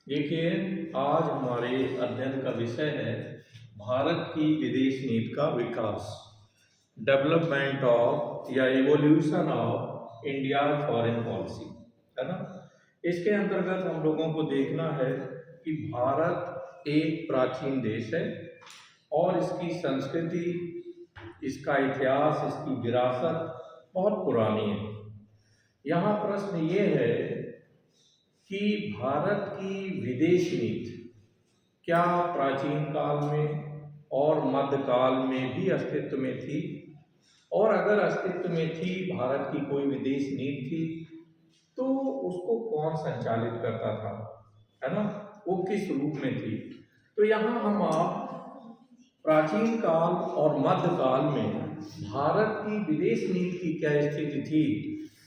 देखिए, आज हमारे अध्ययन का विषय है भारत की विदेश नीति का विकास, डेवलपमेंट ऑफ या evolution of India foreign policy, है ना। इसके अंतर्गत हम लोगों को देखना है कि भारत एक प्राचीन देश है और इसकी संस्कृति, इसका इतिहास, इसकी विरासत बहुत पुरानी है। यहाँ प्रश्न ये है कि भारत की विदेश नीति क्या प्राचीन काल में और मध्यकाल में भी अस्तित्व में थी, और अगर अस्तित्व में थी भारत की कोई विदेश नीति थी तो उसको कौन संचालित करता था, है ना, वो किस रूप में थी। तो यहाँ हम आप प्राचीन काल और मध्यकाल में भारत की विदेश नीति की क्या स्थिति थी,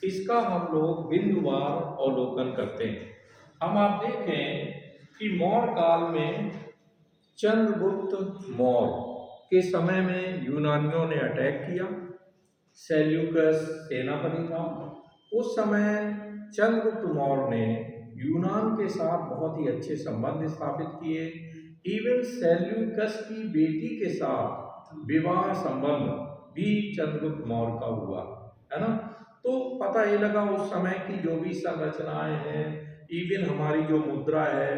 इसका हम लोग बिंदुवार अवलोकन करते हैं। हम आप देखें कि मौर्य काल में चंद्रगुप्त मौर्य के समय में यूनानियों ने अटैक किया। सेल्यूकस सेनापति था। उस समय चंद्रगुप्त मौर्य ने यूनान के साथ बहुत ही अच्छे संबंध स्थापित किए। इवन सेल्यूकस की बेटी के साथ विवाह संबंध भी चंद्रगुप्त मौर्य का हुआ, है ना। तो पता ये लगा उस समय की जो भी संरचनाएं हैं, इवन हमारी जो मुद्रा है,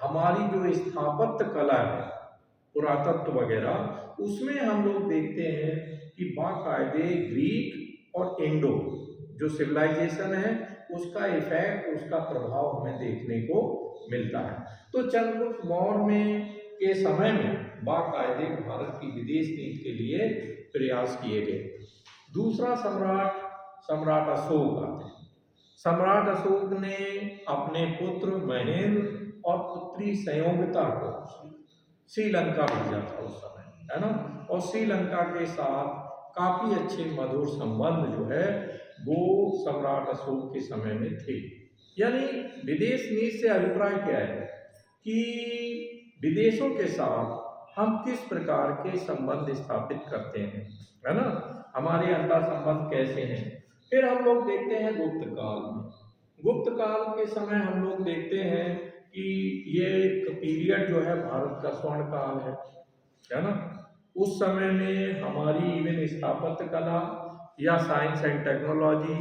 हमारी जो स्थापत्य कला है, पुरातत्व वगैरह, उसमें हम लोग देखते हैं कि बाकायदे ग्रीक और इंडो जो सिविलाइजेशन है उसका इफेक्ट, उसका प्रभाव हमें देखने को मिलता है। तो चंद्रगुप्त मौर्य में के समय में बाकायदे भारत की विदेश नीति के लिए प्रयास किए गए। दूसरा सम्राट सम्राट अशोक आते हैं। सम्राट अशोक ने अपने पुत्र महेंद्र और पुत्री संयोगिता को श्रीलंका भेजा था उस समय, है ना। और श्रीलंका के साथ काफी अच्छे मधुर संबंध जो है वो सम्राट अशोक के समय में थे। यानी विदेश नीति से अभिप्राय क्या है कि विदेशों के साथ हम किस प्रकार के संबंध स्थापित करते हैं, है ना, हमारे अंतर संबंध कैसे हैं। फिर हम लोग देखते हैं गुप्त काल में। गुप्त काल के समय हम लोग देखते हैं कि ये एक पीरियड जो है भारत का स्वर्ण काल है ना। उस समय में हमारी इवन स्थापत्य कला या साइंस एंड टेक्नोलॉजी,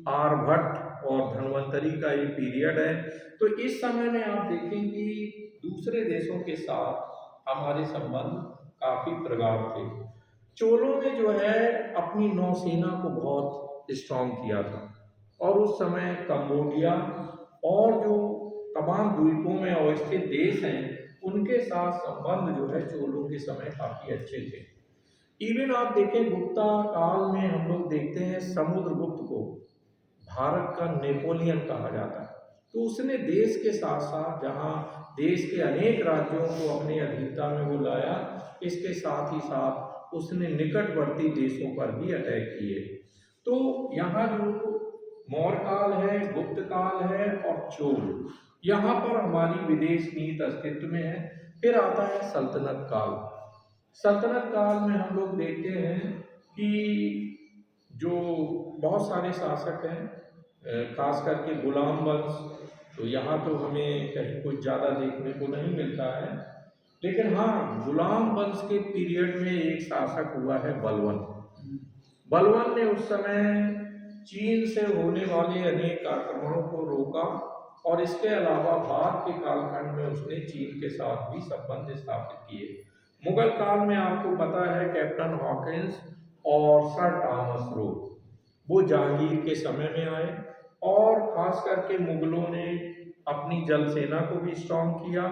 आर्यभट्ट और धन्वंतरी का ये पीरियड है। तो इस समय में आप देखें कि दूसरे देशों के साथ हमारे संबंध काफी प्रगाढ़ थे। चोलों ने जो है अपनी नौसेना को बहुत स्ट्रॉन्ग किया था, और उस समय कंबोडिया और जो तमाम द्वीपों में अवस्थित देश हैं उनके साथ संबंध जो है चोलों के समय काफी अच्छे थे। इवन आप देखें गुप्ता काल में हम लोग देखते हैं समुद्रगुप्त को भारत का नेपोलियन कहा जाता है। तो उसने देश के साथ साथ जहाँ देश के अनेक राज्यों को अपनी अधीनता में वो लाया, इसके साथ ही साथ उसने निकटवर्ती देशों पर भी अटैक किए। तो यहाँ जो मौर्य काल है, गुप्त काल है और चोल, यहाँ पर हमारी विदेश नीति अस्तित्व में है। फिर आता है सल्तनत काल। सल्तनत काल में हम लोग देखते हैं कि जो बहुत सारे शासक हैं, खास करके गुलाम वंश, तो यहाँ तो हमें कहीं कुछ ज़्यादा देखने को नहीं मिलता है। लेकिन हाँ, गुलाम वंश के पीरियड में एक शासक हुआ है बलवन। बलवन ने उस समय चीन से होने वाले अनेक आक्रमणों को रोका, और इसके अलावा बाद के कालखंड में उसने चीन के साथ भी संबंध स्थापित किए। मुगल काल में आपको पता है कैप्टन हॉकिंस और सर टॉमस रो वो जहांगीर के समय में आए, और खास करके मुगलों ने अपनी जल सेना को भी स्ट्रॉन्ग किया।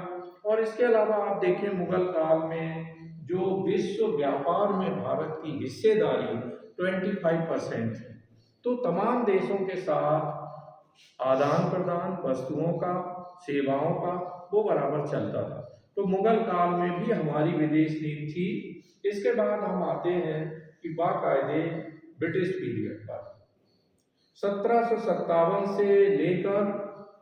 और इसके अलावा आप देखें मुगल काल में जो विश्व व्यापार में भारत की हिस्सेदारी 25% है। तो तमाम देशों के साथ आदान प्रदान वस्तुओं का, सेवाओं का, वो बराबर चलता था। तो मुगल काल में भी हमारी विदेश नीति थी। इसके बाद हम आते हैं कि बाकायदे ब्रिटिश पीरियड पर 1757 से लेकर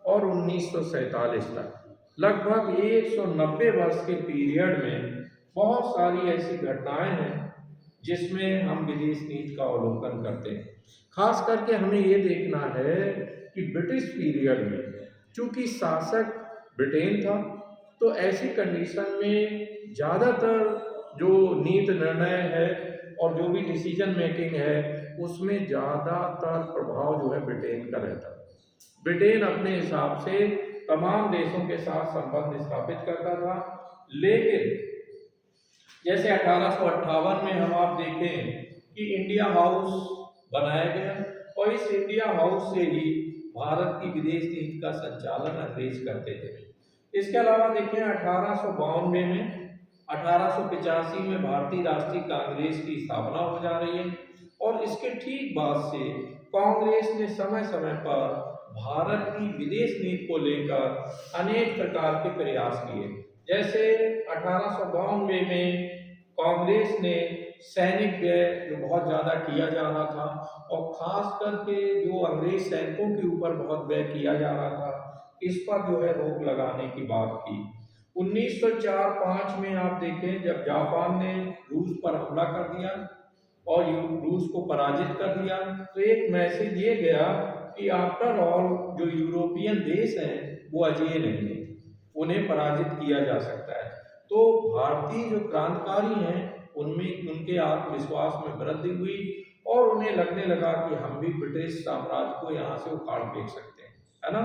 और 1947 तक लगभग 190 वर्ष के पीरियड में बहुत सारी ऐसी घटनाएं हैं जिसमें हम विदेश नीति का अवलोकन करते हैं। खास करके हमें ये देखना है कि ब्रिटिश पीरियड में चूंकि शासक ब्रिटेन था। तो ऐसी कंडीशन में ज़्यादातर जो नीति निर्णय है और जो भी डिसीजन मेकिंग है उसमें ज़्यादातर प्रभाव जो है ब्रिटेन का रहता है। ब्रिटेन अपने हिसाब से तमाम देशों के साथ संबंध स्थापित करता था, लेकिन जैसे 1858 में हम आप देखें कि इंडिया हाउस बनाया गया और इस इंडिया हाउस से ही भारत की विदेश नीति का संचालन अंग्रेज करते थे। इसके अलावा देखें 1892 में 1885 में भारतीय राष्ट्रीय कांग्रेस की स्थापना हो जा रही है और इसके ठीक बाद से कांग्रेस ने समय समय पर भारत की विदेश नीति को लेकर अनेक प्रकार के प्रयास किए। जैसे 1892 में कांग्रेस ने सैनिक व्यय जो बहुत ज़्यादा किया जा रहा था और खास करके जो अंग्रेज सैनिकों के ऊपर बहुत व्यय किया जा रहा था, इस पर जो है रोक लगाने की बात की। 1904-05 में आप देखें जब जापान ने रूस पर हमला कर दिया और रूस को पराजित कर दिया, तो एक मैसेज ये गया कि आफ्टर ऑल जो यूरोपियन देश हैं वो अजेय नहीं है, उन्हें पराजित किया जा सकता है। तो भारतीय जो क्रांतिकारी हैं उनमें उनके आत्मविश्वास में वृद्धि हुई और उन्हें लगने लगा कि हम भी ब्रिटिश साम्राज्य को यहाँ से उखाड़ फेंक सकते हैं, है ना।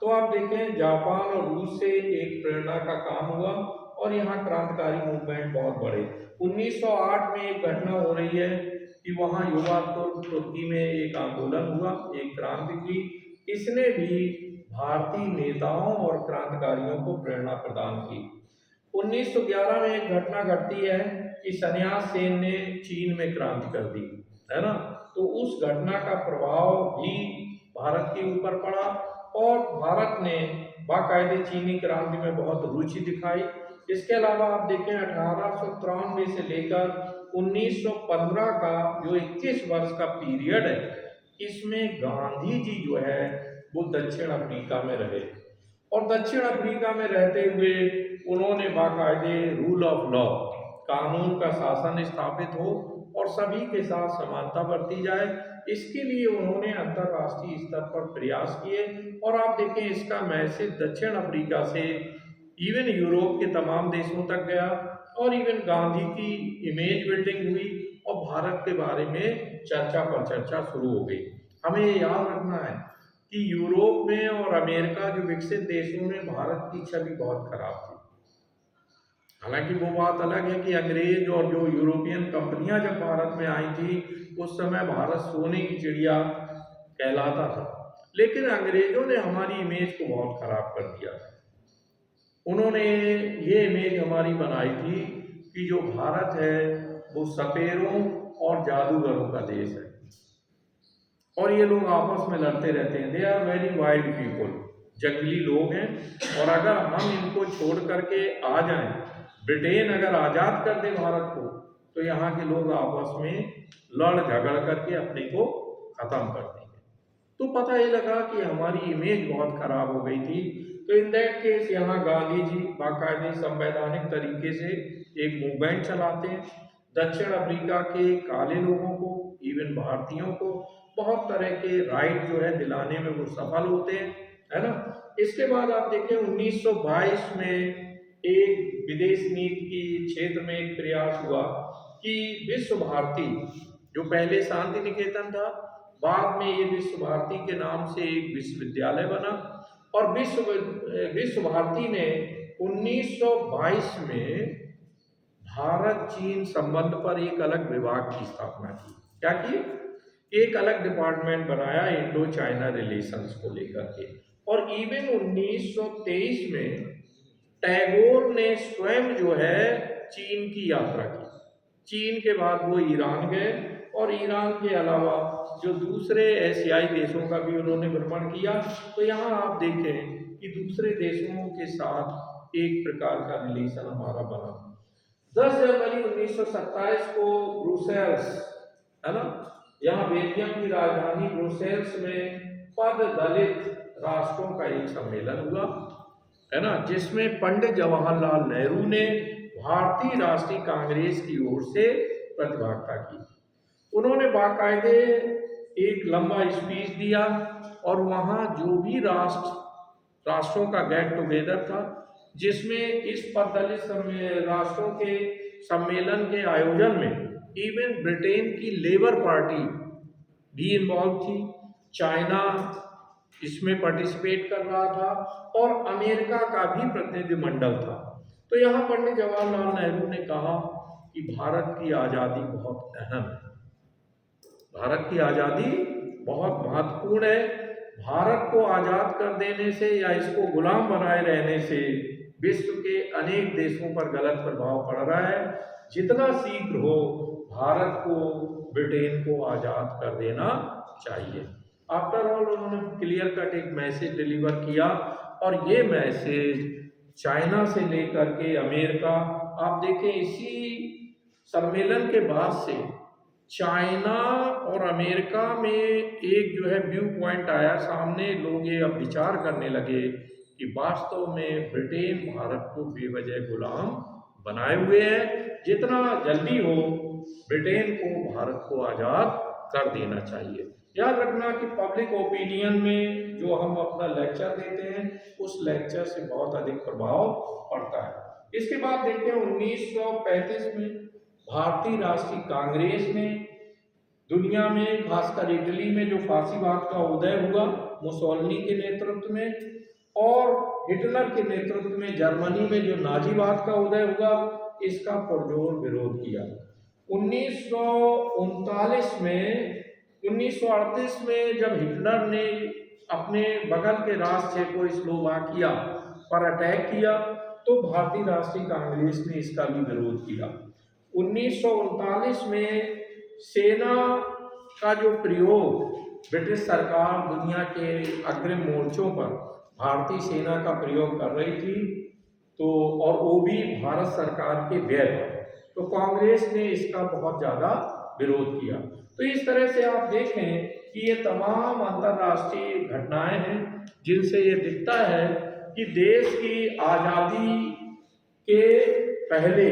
तो आप देखें जापान और रूस से एक प्रेरणा का काम हुआ और यहाँ क्रांतिकारी मूवमेंट बहुत बढ़े। 1908 में एक घटना हो रही है कि वहाँ युवा तुर्की में एक आंदोलन हुआ, एक क्रांति हुई। इसने भी भारतीय नेताओं और क्रांतिकारियों को प्रेरणा प्रदान की। 1911 में एक घटना घटती है कि सन्यास सेन ने चीन में क्रांति कर दी, है ना। तो उस घटना का प्रभाव भी भारत के ऊपर पड़ा और भारत ने बाकायदे चीनी क्रांति में बहुत रुचि दिखाई। इसके अलावा आप देखें 1893 से लेकर 1915 का जो 21 वर्ष का पीरियड है, इसमें गांधी जी जो है वो दक्षिण अफ्रीका में रहे और दक्षिण अफ्रीका में रहते हुए उन्होंने बाकायदे रूल ऑफ लॉ, कानून का शासन स्थापित हो और सभी के साथ समानता बरती जाए, इसके लिए उन्होंने अंतर्राष्ट्रीय स्तर पर प्रयास किए। और आप देखें इसका मैसेज दक्षिण अफ्रीका से इवन यूरोप के तमाम देशों तक गया और इवन गांधी की इमेज बिल्डिंग हुई और भारत के बारे में चर्चा पर चर्चा शुरू हो गई। हमें ये याद रखना है कि यूरोप में और अमेरिका जो विकसित देशों में भारत की छवि बहुत खराब थी। हालांकि वो बात अलग है कि अंग्रेज और जो यूरोपियन कंपनियां जब भारत में आई थी उस समय भारत सोने की चिड़िया कहलाता था, लेकिन अंग्रेजों ने हमारी इमेज को बहुत खराब कर दिया। उन्होंने ये इमेज हमारी बनाई थी कि जो भारत है वो सपेरों और जादूगरों का देश है और ये लोग आपस में लड़ते रहते हैं। They are very wild people, जंगली लोग हैं और अगर हम इनको छोड़ करके आ जाएं, ब्रिटेन अगर आज़ाद कर दे भारत को, तो यहाँ के लोग आपस में लड़ झगड़ करके अपने को ख़त्म कर देंगे। तो पता ये लगा कि हमारी इमेज बहुत खराब हो गई थी। तो इन दैट केस यहाँ गांधी जी बाकायदे संवैधानिक तरीके से एक मूवमेंट चलाते हैं। दक्षिण अफ्रीका के काले लोगों को, इवन भारतीयों को बहुत तरह के राइट जो है दिलाने में वो सफल होते हैं, है ना। इसके बाद आप देखें 1922 में एक विदेश नीति की क्षेत्र में एक प्रयास हुआ कि विश्व भारती, जो पहले शांति निकेतन था, बाद में ये विश्व भारती के नाम से एक विश्वविद्यालय बना और विश्व भारती ने 1922 में भारत चीन संबंध पर एक अलग विभाग की स्थापना की। क्या की? एक अलग डिपार्टमेंट बनाया इंडो चाइना रिलेशंस को लेकर के। और इवन 1923 में टैगोर ने स्वयं जो है चीन की यात्रा की। चीन के बाद वो ईरान गए और ईरान के अलावा जो दूसरे एशियाई देशों का भी उन्होंने भ्रमण किया। तो यहाँ आप देखें कि दूसरे देशों के साथ एक प्रकार का रिलेशन हमारा बना। 10 जनवरी 1927 को ब्रुसेल्स, है ना, यहाँ बेल्जियम की राजधानी ब्रुसेल्स में पद दलित राष्ट्रों का एक सम्मेलन हुआ, है ना, जिसमें पंडित जवाहरलाल नेहरू ने भारतीय राष्ट्रीय कांग्रेस की ओर से प्रतिभागिता की। उन्होंने बाकायदे एक लंबा स्पीच दिया और वहाँ जो भी राष्ट्र राष्ट्रों का गेट टुगेदर था, जिसमें इस दलित राष्ट्रों के सम्मेलन के आयोजन में इवन ब्रिटेन की लेबर पार्टी भी इन्वॉल्व थी, चाइना इसमें पार्टिसिपेट कर रहा था और अमेरिका का भी प्रतिनिधिमंडल था। तो यहाँ पंडित जवाहरलाल नेहरू ने कहा कि भारत की आज़ादी बहुत अहम है, भारत की आज़ादी बहुत महत्वपूर्ण है। भारत को आज़ाद कर देने से या इसको गुलाम बनाए रहने से विश्व के अनेक देशों पर गलत प्रभाव पड़ रहा है। जितना शीघ्र हो भारत को, ब्रिटेन को आज़ाद कर देना चाहिए। आफ्टर ऑल उन्होंने क्लियर कट एक मैसेज डिलीवर किया और ये मैसेज चाइना से लेकर के अमेरिका, आप देखें इसी सम्मेलन के बाद से चाइना और अमेरिका में एक जो है व्यू पॉइंट आया सामने, लोग ये अब विचार करने लगे कि वास्तव में ब्रिटेन भारत को बेवजह गुलाम बनाए हुए है, जितना जल्दी हो ब्रिटेन को भारत को आज़ाद कर देना चाहिए। याद रखना कि पब्लिक ओपिनियन में जो हम अपना लेक्चर देते हैं उस लेक्चर से बहुत अधिक प्रभाव पड़ता है। इसके बाद देखते हैं 1935 में भारतीय राष्ट्रीय कांग्रेस ने दुनिया में खासकर इटली में जो फांसीवाद का उदय हुआ मुसोलिनी के नेतृत्व में, और हिटलर के नेतृत्व में जर्मनी में जो नाजीवाद का उदय हुआ, इसका पुरजोर विरोध किया। 1938 में जब हिटलर ने अपने बगल के राष्ट्र चेकोस्लोवाकिया पर अटैक किया तो भारतीय राष्ट्रीय कांग्रेस ने इसका भी विरोध किया। 1939 में सेना का जो प्रयोग ब्रिटिश सरकार दुनिया के अग्रिम मोर्चों पर भारतीय सेना का प्रयोग कर रही थी, तो और वो भी भारत सरकार के व्यय पर, तो कांग्रेस ने इसका बहुत ज़्यादा विरोध किया। तो इस तरह से आप देखें कि ये तमाम अंतर्राष्ट्रीय घटनाएं हैं जिनसे ये दिखता है कि देश की आज़ादी के पहले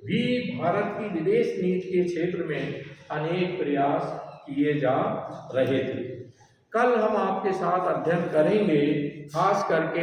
भी भारत की विदेश नीति के क्षेत्र में अनेक प्रयास किए जा रहे थे। कल हम आपके साथ अध्ययन करेंगे खास करके